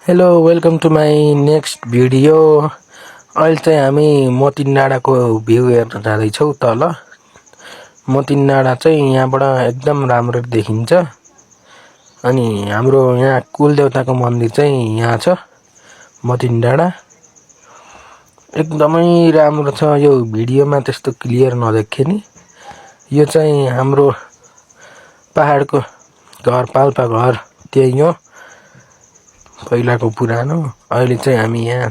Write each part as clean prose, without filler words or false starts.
Hello welcome to my next video. अहिले चाहिँ हामी मोतिन डाँडाको भ्यू हेर्न जाँदैछौँ। तल मोतिन डाँडा चाहिँ यहाँबाट एकदम राम्रो देखिन्छ। अनि हाम्रो यहाँ कुलदेवताको मन्दिर चाहिँ यहाँ छ मोतिन डाँडा। एकदमै राम्रो छ। यो भिडियोमा त्यस्तो क्लियर नदेखिए नि। यो चाहिँ हाम्रो पहाडको घर पाल्पा घर त्यही हो पहिलाको पुरानो। अहिले चाहिँ हामी यहाँ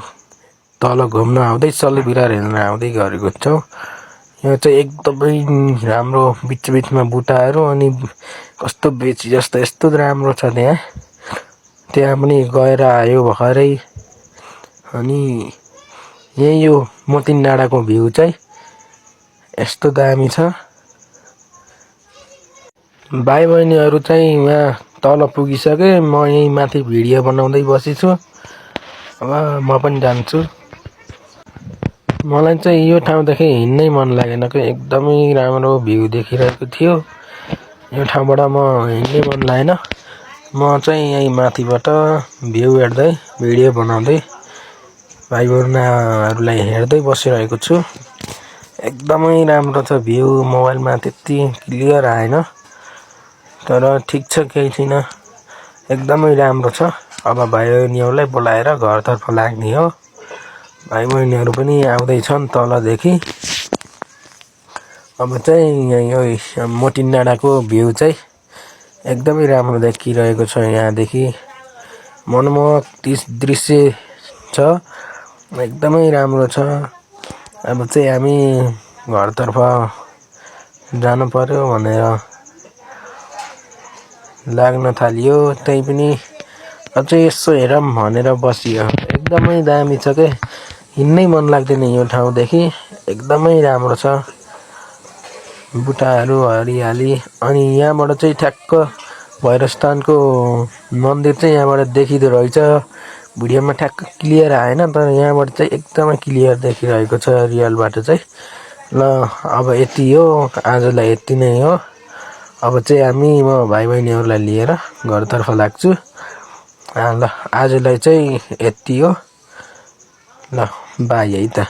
तल घुम्न आउँदै सल्लिबिरार हेर्न आउँदै गरेको छौँ। यो चाहिँ एकदमै राम्रो बिचबिचमा बुट्टाहरू अनि कस्तो बेची जस्तो यस्तो राम्रो छ। त्यहाँ पनि गएर आयो भर्खरै। अनि यही यो मोतिन डाँडाको भ्यू चाहिँ यस्तो दामी छ। भाइ बहिनीहरू चाहिँ यहाँ तल पुगिसके। म यही माथि भिडियो बनाउँदै बसेछु। अब म पनि जान्छु। मलाई चाहिँ यो ठाउँदेखि हिँड्नै मन लागेन कि एकदमै राम्रो भ्यू देखिरहेको थियो। यो ठाउँबाट म हिँड्नै मन लागेन। म चाहिँ यही माथिबाट भ्यू हेर्दै भिडियो बनाउँदै भाइ बहिनीहरूलाई हेर्दै बसिरहेको छु। एकदमै राम्रो छ भ्यू। मोबाइलमा त्यति क्लियर आएन तर ठिक छ, केही छैन, एकदमै राम्रो छ। अब भाइ बहिनीहरूलाई बोलाएर घरतर्फ लाग्ने हो। भाइ बहिनीहरू पनि आउँदैछन् तलदेखि। अब चाहिँ यो मोतिन डाँडाको भ्यू चाहिँ एकदमै राम्रो देखिरहेको छ। यहाँदेखि मनमोहक दृश्य छ, एकदमै राम्रो छ। अब चाहिँ हामी घरतर्फ जानु पर्यो भनेर लाग्न थालियो। त्यही पनि अझै यसो हेरौँ भनेर बसियो। एकदमै दामी छ के, हिँड्नै मन लाग्दैन यो ठाउँदेखि। एकदमै राम्रो छ, बुट्टाहरू हरियाली। अनि यहाँबाट चाहिँ ठ्याक्क भैरवस्थानको मन्दिर चाहिँ यहाँबाट देखिँदो रहेछ। भिडियोमा ठ्याक्क क्लियर आएन तर यहाँबाट चाहिँ एकदमै क्लियर देखिरहेको छ रियलबाट चाहिँ। ल अब यति हो, आजलाई यति नै हो। अब चाहिँ म भाइ बहिनीहरूलाई लिएर घरतर्फ लाग्छु। ल आजलाई चाहिँ यति हो। ल बाई है त।